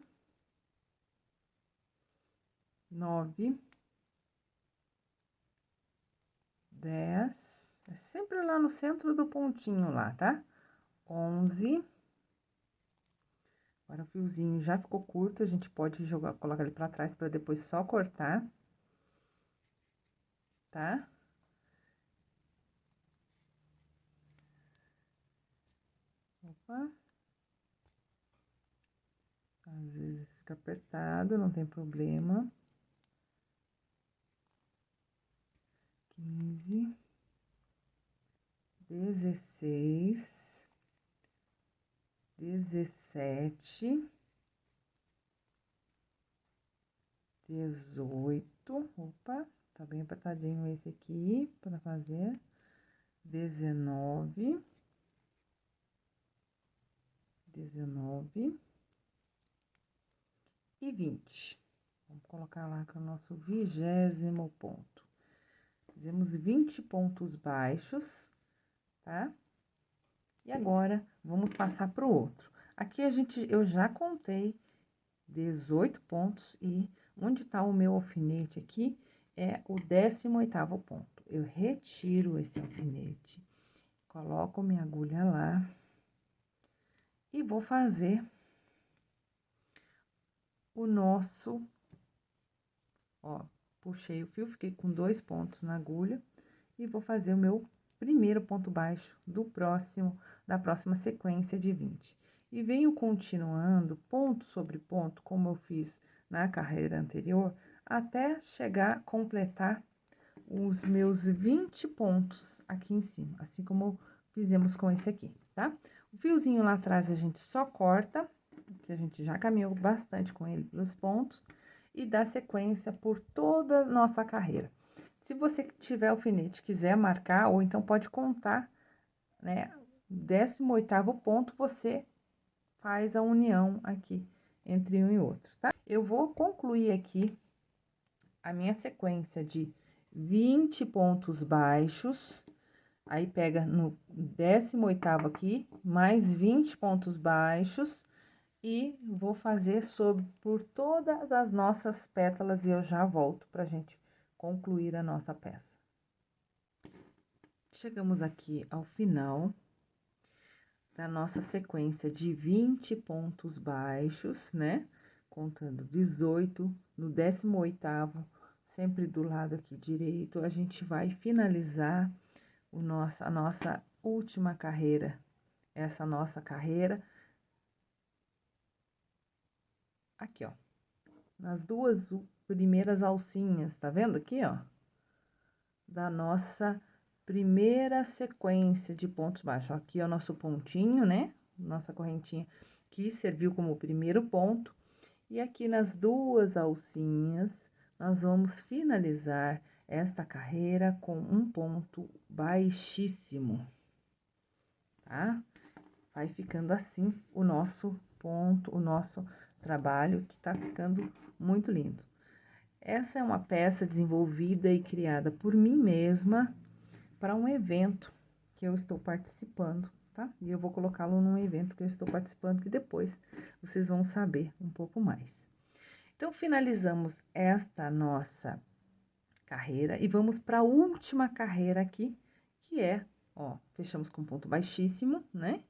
9, 10, é sempre lá no centro do pontinho lá, tá? 11. Agora, o fiozinho já ficou curto, a gente pode jogar, colocar ele pra trás pra depois só cortar, tá? Opa. Às vezes fica apertado, não tem problema. 15, 16, 17, 18. Opa, tá bem apertadinho esse aqui para fazer. 19, 19 e 20. Vamos colocar lá que é o nosso 20º ponto. Fizemos 20 pontos baixos, tá? E agora, vamos passar pro outro. Aqui, eu já contei 18 pontos e onde tá o meu alfinete aqui é o 18º ponto. Eu retiro esse alfinete, coloco minha agulha lá e vou fazer o nosso, ó, puxei o fio, fiquei com 2 pontos na agulha e vou fazer o meu primeiro ponto baixo da próxima sequência de 20. E venho continuando ponto sobre ponto, como eu fiz na carreira anterior, até chegar, completar os meus 20 pontos aqui em cima, assim como fizemos com esse aqui, tá? O fiozinho lá atrás a gente só corta, que a gente já caminhou bastante com ele pelos pontos, e dá sequência por toda a nossa carreira. Se você tiver alfinete, quiser marcar, ou então pode contar, né? 18º ponto, você faz a união aqui entre um e outro, tá? Eu vou concluir aqui a minha sequência de 20 pontos baixos, aí pega no 18º aqui, mais 20 pontos baixos, e vou fazer por todas as nossas pétalas e eu já volto pra gente concluir a nossa peça. Chegamos aqui ao final da nossa sequência de 20 pontos baixos, né? Contando 18, no 18º, sempre do lado aqui direito, a gente vai finalizar a nossa última carreira, essa nossa carreira. Aqui, ó. nas duas primeiras alcinhas, tá vendo aqui, ó? Da nossa primeira sequência de pontos baixos. Aqui é o nosso pontinho, né? Nossa correntinha que serviu como primeiro ponto. E aqui nas duas alcinhas, nós vamos finalizar esta carreira com um ponto baixíssimo, tá? Vai ficando assim o nosso ponto, o nosso trabalho, que tá ficando muito lindo. Essa é uma peça desenvolvida e criada por mim mesma para um evento que eu estou participando, tá? E eu vou colocá-lo num evento que eu estou participando, que depois vocês vão saber um pouco mais. Então, finalizamos esta nossa carreira e vamos para a última carreira aqui, que é, ó, fechamos com ponto baixíssimo, né?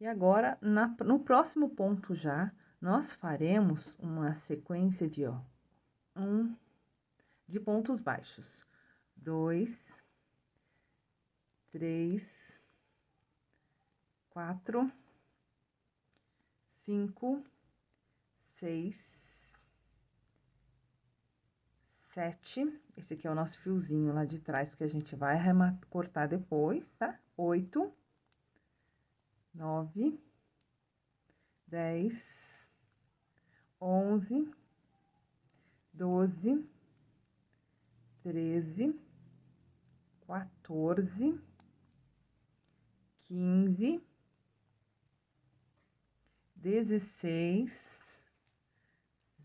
E agora, no próximo ponto já, nós faremos uma sequência de, ó, de pontos baixos. 2, 3, 4, 5, 6, 7. Esse aqui é o nosso fiozinho lá de trás que a gente vai cortar depois, tá? 8, 9, 10, 11, 12, 13, 14, 15, 16,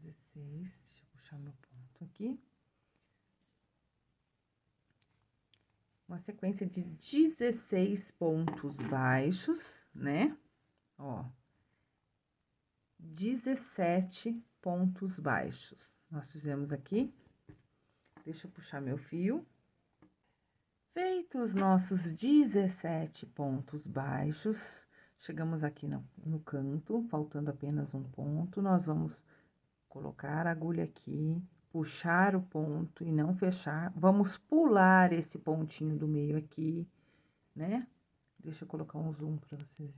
deixa eu puxar meu ponto aqui. Uma sequência de 16 pontos baixos, né? Ó, 17 pontos baixos. Nós fizemos aqui. Deixa eu puxar meu fio. Feitos os nossos 17 pontos baixos, chegamos aqui no canto, faltando apenas um ponto, nós vamos colocar a agulha aqui, puxar o ponto e não fechar. Vamos pular esse pontinho do meio aqui, né? Deixa eu colocar um zoom para vocês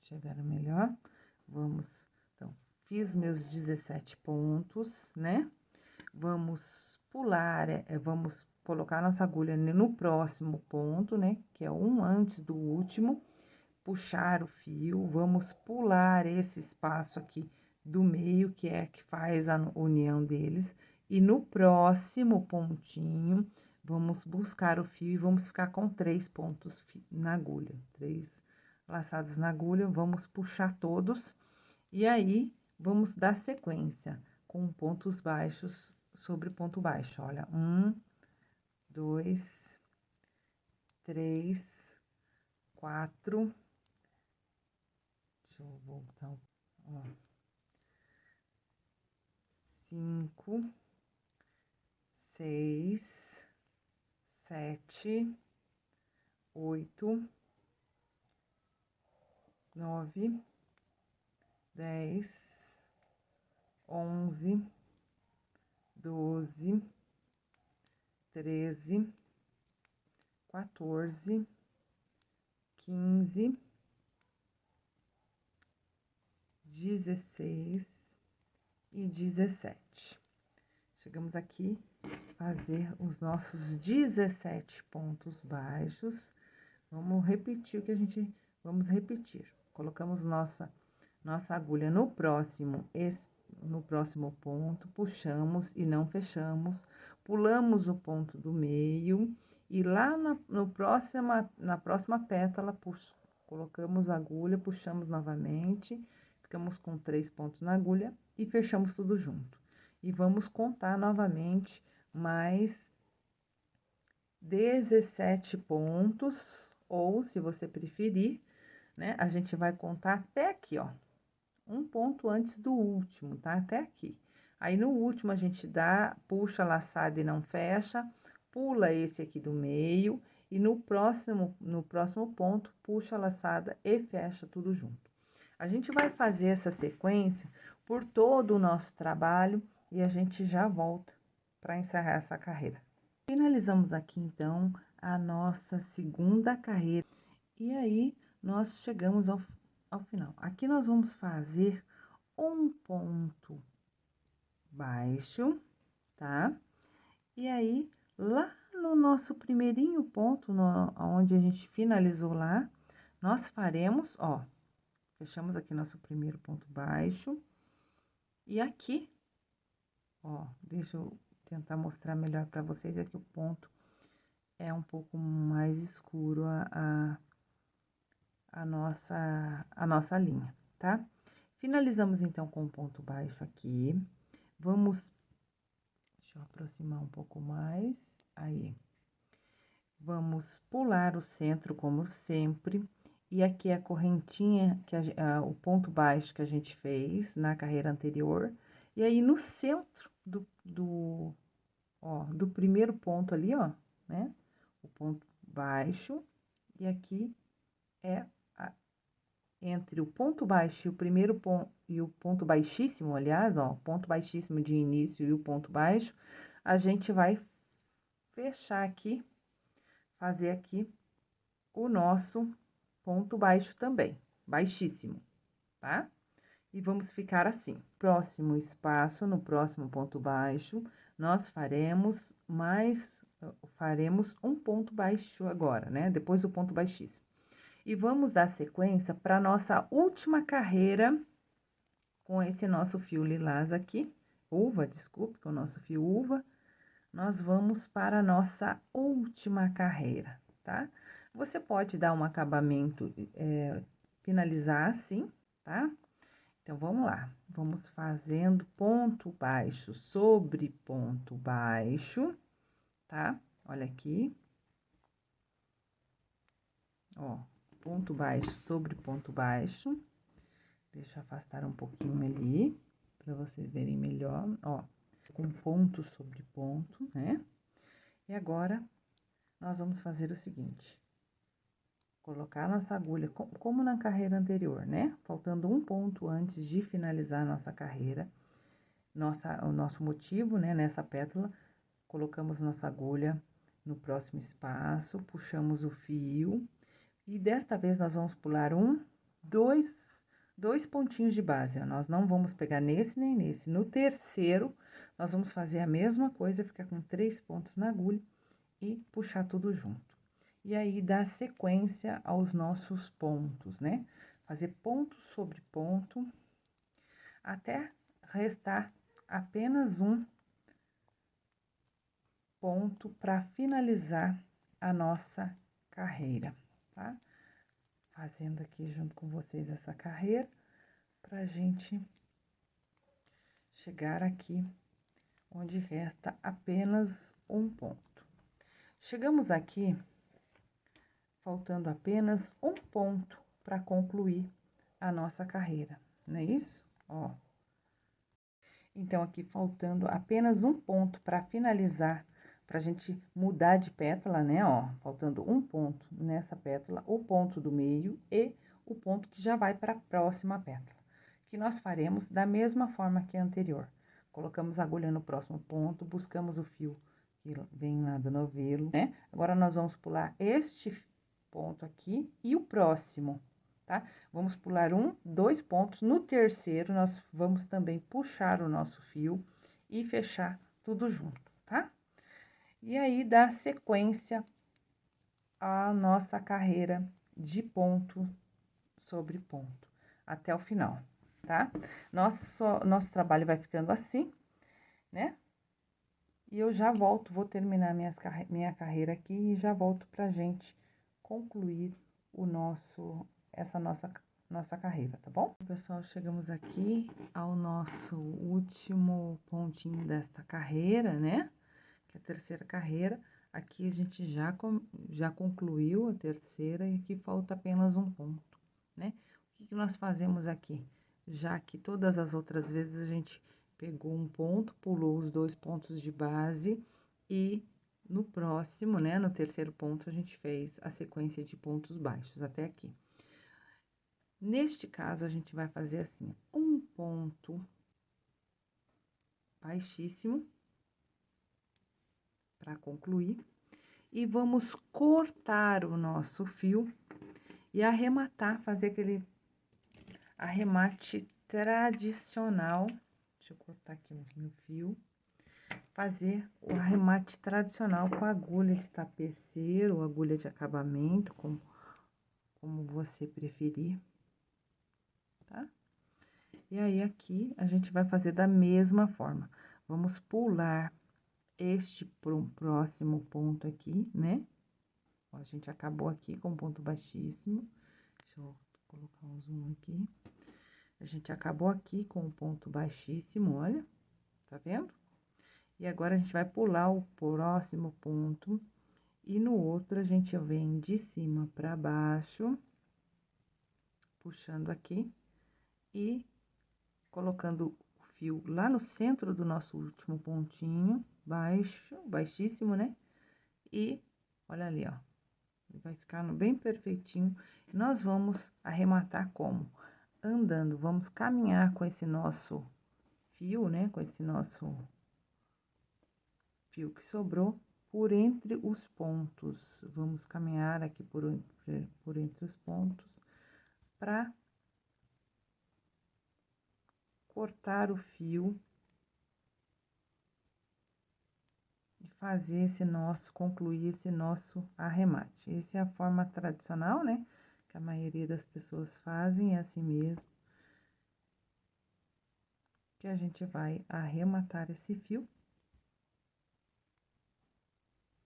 chegarem melhor. Vamos, então, fiz meus 17 pontos, né? Vamos pular, vamos colocar nossa agulha no próximo ponto, né? Que é um antes do último, puxar o fio, vamos pular esse espaço aqui do meio, que é que faz a união deles, e no próximo pontinho, vamos buscar o fio e vamos ficar com 3 pontos na agulha, 3 laçados na agulha, vamos puxar todos, e aí, vamos dar sequência com pontos baixos sobre ponto baixo, olha, 1, 2, 3, 4, deixa eu voltar, ó, 5, 6, 7, 8, 9, 10, 11, 12, 13, 14, 15, 16 e 17. Chegamos aqui fazer os nossos 17 pontos baixos. Vamos repetir o que a gente vamos repetir. Colocamos nossa agulha no próximo ponto, puxamos e não fechamos, pulamos o ponto do meio e lá na próxima pétala, colocamos a agulha, puxamos novamente, ficamos com 3 pontos na agulha e fechamos tudo junto. E vamos contar novamente mais 17 pontos, ou se você preferir, né, a gente vai contar até aqui, ó, um ponto antes do último, tá? Até aqui. Aí, no último, a gente puxa a laçada e não fecha, pula esse aqui do meio, e no próximo ponto, puxa a laçada e fecha tudo junto. A gente vai fazer essa sequência por todo o nosso trabalho e a gente já volta para encerrar essa carreira. Finalizamos aqui, então, a nossa segunda carreira. E aí, nós chegamos ao final. Aqui nós vamos fazer um ponto baixo, tá? E aí, lá no nosso primeirinho ponto, onde a gente finalizou lá, nós faremos, ó, fechamos aqui nosso primeiro ponto baixo. E aqui, ó, deixa eu tentar mostrar melhor pra vocês, aqui o ponto é um pouco mais escuro a nossa linha, tá? Finalizamos, então, com o ponto baixo aqui. Vamos, deixa eu aproximar um pouco mais, aí. Vamos pular o centro, como sempre, e aqui a correntinha, o ponto baixo que a gente fez na carreira anterior, e aí no centro do primeiro ponto ali, ó, né? O ponto baixo, e aqui é entre o ponto baixo e o primeiro ponto, e o ponto baixíssimo, aliás, ó, ponto baixíssimo de início e o ponto baixo, a gente vai fechar aqui, fazer aqui o nosso ponto baixo também, baixíssimo, tá? E vamos ficar assim. Próximo espaço, no próximo ponto baixo, nós faremos um ponto baixo agora, né? Depois do ponto baixíssimo. E vamos dar sequência para nossa última carreira com esse nosso fio lilás aqui, uva, desculpe, com o nosso fio uva. Nós vamos para a nossa última carreira, tá? Você pode dar um acabamento, finalizar assim, tá? Então, vamos lá. Vamos fazendo ponto baixo sobre ponto baixo, tá? Olha aqui. Ó, ponto baixo sobre ponto baixo. Deixa eu afastar um pouquinho ali, para vocês verem melhor, ó. Com ponto sobre ponto, né? E agora, nós vamos fazer o seguinte. Colocar nossa agulha, como na carreira anterior, né? Faltando um ponto antes de finalizar a nossa carreira, o nosso motivo, né? Nessa pétala, colocamos nossa agulha no próximo espaço, puxamos o fio, e desta vez nós vamos pular dois pontinhos de base, ó. Nós não vamos pegar nesse nem nesse. No terceiro, nós vamos fazer a mesma coisa, ficar com 3 pontos na agulha e puxar tudo junto. E aí, dar sequência aos nossos pontos, né? Fazer ponto sobre ponto, até restar apenas um ponto para finalizar a nossa carreira, tá? Fazendo aqui junto com vocês essa carreira, pra gente chegar aqui, onde resta apenas um ponto. Chegamos aqui, faltando apenas um ponto para concluir a nossa carreira, não é isso? Ó. Então, aqui faltando apenas um ponto para finalizar, pra gente mudar de pétala, né, ó. Faltando um ponto nessa pétala, o ponto do meio e o ponto que já vai para a próxima pétala. Que nós faremos da mesma forma que a anterior. Colocamos a agulha no próximo ponto, buscamos o fio que vem lá do novelo, né? Agora, nós vamos pular este ponto aqui e o próximo, tá? Vamos pular dois pontos. No terceiro, nós vamos também puxar o nosso fio e fechar tudo junto, tá? E aí, dá sequência à nossa carreira de ponto sobre ponto, até o final, tá? Nosso trabalho vai ficando assim, né? E eu já volto, vou terminar minha carreira aqui e já volto pra gente concluir essa nossa carreira, tá bom? Pessoal, chegamos aqui ao nosso último pontinho desta carreira, né? Que é a terceira carreira. Aqui a gente já concluiu a terceira e aqui falta apenas um ponto, né? O que nós fazemos aqui? Já que todas as outras vezes a gente pegou um ponto, pulou os 2 pontos de base e no próximo, né, no terceiro ponto, a gente fez a sequência de pontos baixos até aqui. Neste caso, a gente vai fazer assim, um ponto baixíssimo para concluir e vamos cortar o nosso fio e arrematar, fazer aquele arremate tradicional Deixa eu cortar aqui no fio. Fazer o arremate tradicional com agulha de tapeceiro ou agulha de acabamento, como você preferir, tá? E aí, aqui, a gente vai fazer da mesma forma. Vamos pular este para um próximo ponto aqui, né? Ó, a gente acabou aqui com ponto baixíssimo. Deixa eu colocar um zoom aqui. A gente acabou aqui com o ponto baixíssimo, olha, tá vendo? E agora, a gente vai pular o próximo ponto, e no outro, a gente vem de cima para baixo, puxando aqui, e colocando o fio lá no centro do nosso último pontinho, baixíssimo, né? E, olha ali, ó, vai ficar bem perfeitinho. Nós vamos arrematar como? Andando, vamos caminhar com esse nosso fio, né? Com esse nosso fio que sobrou por entre os pontos. Vamos caminhar aqui por entre os pontos para cortar o fio e fazer concluir esse nosso arremate. Essa é a forma tradicional, né? Que a maioria das pessoas fazem, é assim mesmo. Que a gente vai arrematar esse fio.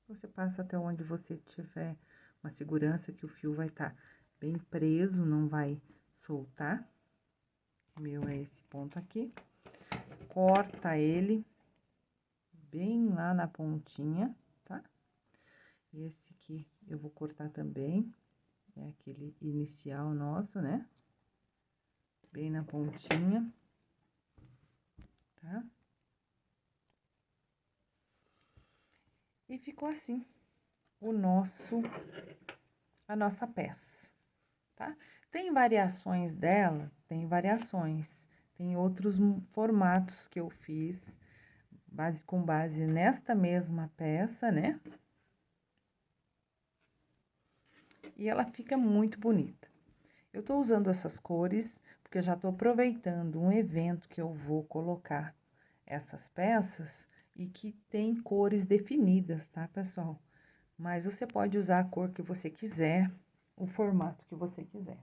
Você passa até onde você tiver uma segurança que o fio vai estar bem preso, não vai soltar. O meu é esse ponto aqui. Corta ele bem lá na pontinha, tá? Esse aqui eu vou cortar também, é aquele inicial nosso, né? Bem na pontinha, tá? E ficou assim a nossa peça, tá? Tem variações dela? Tem variações. Tem outros formatos que eu fiz, com base nesta mesma peça, né? E ela fica muito bonita. Eu tô usando essas cores, porque eu já tô aproveitando um evento que eu vou colocar essas peças e que tem cores definidas, tá, pessoal? Mas você pode usar a cor que você quiser, o formato que você quiser.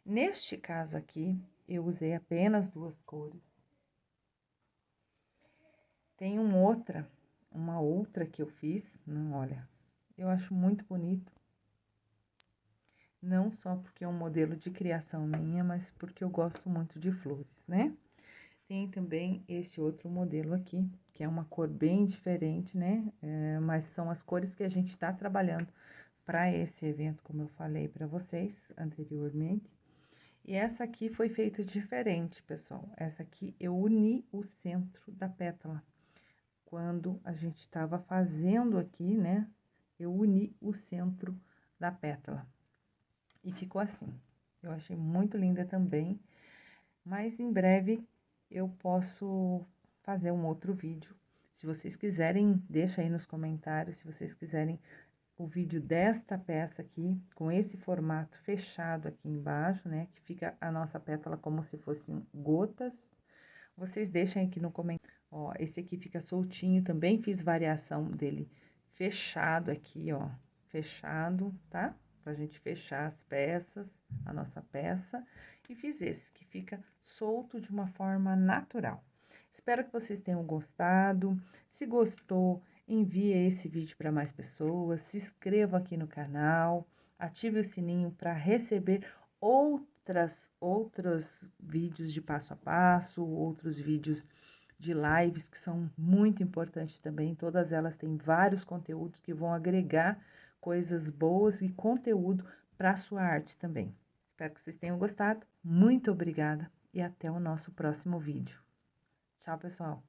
Neste caso aqui, eu usei apenas 2 cores. Tem uma outra que eu fiz, não, olha, eu acho muito bonito. Não só porque é um modelo de criação minha, mas porque eu gosto muito de flores, né? Tem também esse outro modelo aqui, que é uma cor bem diferente, né? Mas são as cores que a gente tá trabalhando para esse evento, como eu falei para vocês anteriormente. E essa aqui foi feita diferente, pessoal. Essa aqui eu uni o centro da pétala. Quando a gente estava fazendo aqui, né? Eu uni o centro da pétala. E ficou assim. Eu achei muito linda também. Mas em breve eu posso fazer um outro vídeo. Se vocês quiserem, deixa aí nos comentários. Se vocês quiserem o vídeo desta peça aqui, com esse formato fechado aqui embaixo, né? Que fica a nossa pétala como se fossem gotas. Vocês deixem aqui no comentário. Ó, esse aqui fica soltinho, também fiz variação dele fechado aqui, ó. Fechado, tá? Pra gente fechar as peças, a nossa peça. E fiz esse, que fica solto de uma forma natural. Espero que vocês tenham gostado. Se gostou, envie esse vídeo para mais pessoas, se inscreva aqui no canal, ative o sininho para receber outros vídeos de passo a passo, outros vídeos de lives que são muito importantes também. Todas elas têm vários conteúdos que vão agregar coisas boas e conteúdo para a sua arte também. Espero que vocês tenham gostado. Muito obrigada e até o nosso próximo vídeo. Tchau, pessoal!